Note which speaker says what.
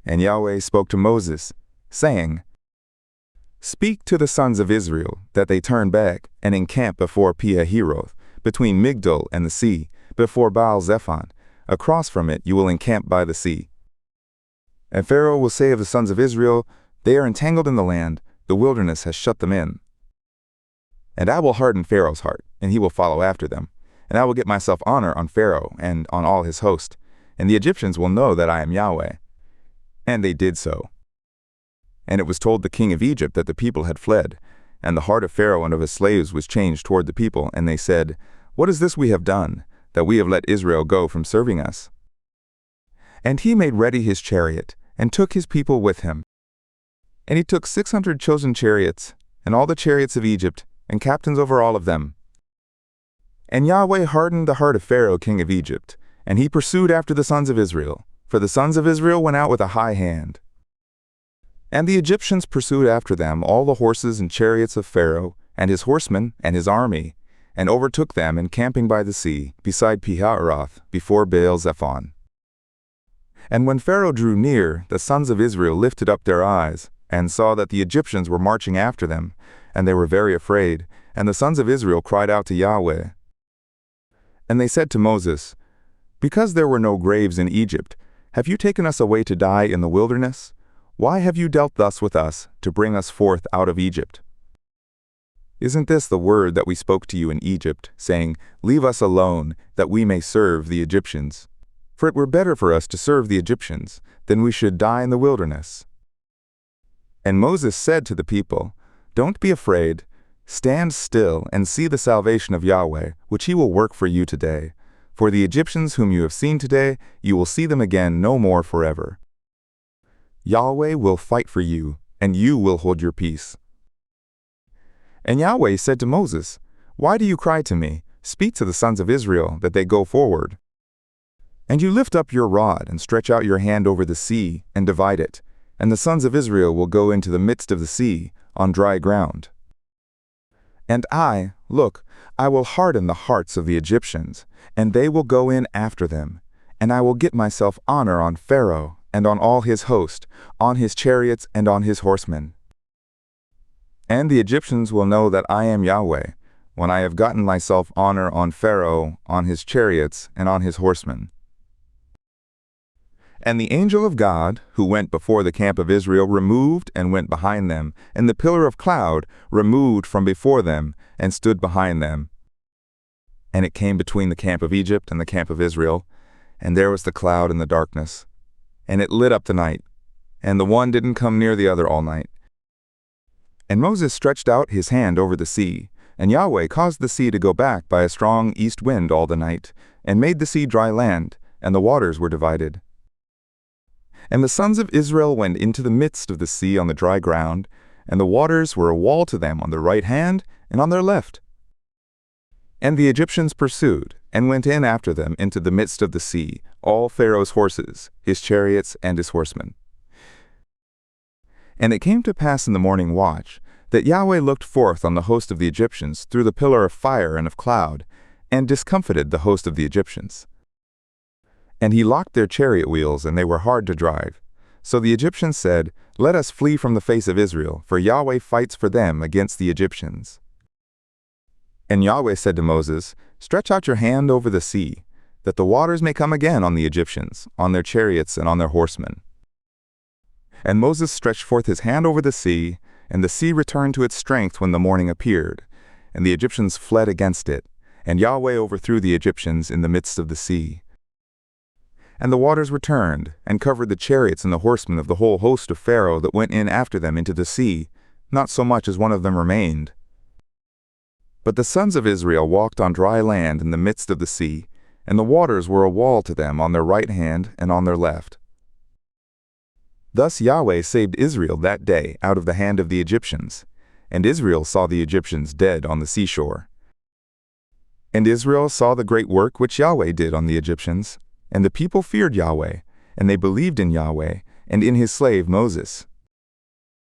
Speaker 1: And Yahweh spoke to Moses, saying, Speak to the sons of Israel, that they turn back and encamp before Pi-hahiroth, between Migdol and the sea, before Baal-zephon. Across from it you will encamp by the sea. And Pharaoh will say of the sons of Israel, They are entangled in the land, the wilderness has shut them in. And I will harden Pharaoh's heart, and he will follow after them. And I will get myself honor on Pharaoh and on all his host, and the Egyptians will know that I am Yahweh. And they did so. And it was told the king of Egypt that the people had fled, and the heart of Pharaoh and of his slaves was changed toward the people, and they said, What is this we have done, that we have let Israel go from serving us? And he made ready his chariot, and took his people with him. And he took 600 chosen chariots, and all the chariots of Egypt, and captains over all of them. And Yahweh hardened the heart of Pharaoh king of Egypt, and he pursued after the sons of Israel, for the sons of Israel went out with a high hand. And the Egyptians pursued after them all the horses and chariots of Pharaoh, and his horsemen, and his army, and overtook them encamping by the sea, beside Pi-hahiroth, before Baal-zephon. And when Pharaoh drew near, the sons of Israel lifted up their eyes, and saw that the Egyptians were marching after them, and they were very afraid, and the sons of Israel cried out to Yahweh. And they said to Moses, Because there were no graves in Egypt, have you taken us away to die in the wilderness? Why have you dealt thus with us, to bring us forth out of Egypt? Isn't this the word that we spoke to you in Egypt, saying, Leave us alone, that we may serve the Egyptians? For it were better for us to serve the Egyptians, than we should die in the wilderness. And Moses said to the people, Don't be afraid. Stand still and see the salvation of Yahweh, which he will work for you today. For the Egyptians whom you have seen today, you will see them again no more forever. Yahweh will fight for you, and you will hold your peace. And Yahweh said to Moses, Why do you cry to me? Speak to the sons of Israel, that they go forward. And you lift up your rod, and stretch out your hand over the sea, and divide it, and the sons of Israel will go into the midst of the sea, on dry ground. And I, look, I will harden the hearts of the Egyptians, and they will go in after them, and I will get myself honor on Pharaoh, and on all his host, on his chariots and on his horsemen. And the Egyptians will know that I am Yahweh, when I have gotten myself honor on Pharaoh, on his chariots, and on his horsemen. And the angel of God, who went before the camp of Israel, removed and went behind them, and the pillar of cloud removed from before them, and stood behind them. And it came between the camp of Egypt and the camp of Israel, and there was the cloud and the darkness. And it lit up the night, and the one didn't come near the other all night. And Moses stretched out his hand over the sea, and Yahweh caused the sea to go back by a strong east wind all the night, and made the sea dry land, and the waters were divided. And the sons of Israel went into the midst of the sea on the dry ground, and the waters were a wall to them on their right hand and on their left. And the Egyptians pursued, and went in after them into the midst of the sea, all Pharaoh's horses, his chariots, and his horsemen. And it came to pass in the morning watch, that Yahweh looked forth on the host of the Egyptians through the pillar of fire and of cloud, and discomfited the host of the Egyptians. And he locked their chariot wheels, and they were hard to drive. So the Egyptians said, Let us flee from the face of Israel, for Yahweh fights for them against the Egyptians. And Yahweh said to Moses, Stretch out your hand over the sea, that the waters may come again on the Egyptians, on their chariots and on their horsemen. And Moses stretched forth his hand over the sea, and the sea returned to its strength when the morning appeared, and the Egyptians fled against it, and Yahweh overthrew the Egyptians in the midst of the sea. And the waters returned, and covered the chariots and the horsemen of the whole host of Pharaoh that went in after them into the sea, not so much as one of them remained. But the sons of Israel walked on dry land in the midst of the sea, and the waters were a wall to them on their right hand and on their left. Thus Yahweh saved Israel that day out of the hand of the Egyptians, and Israel saw the Egyptians dead on the seashore. And Israel saw the great work which Yahweh did on the Egyptians, and the people feared Yahweh, and they believed in Yahweh and in his slave Moses.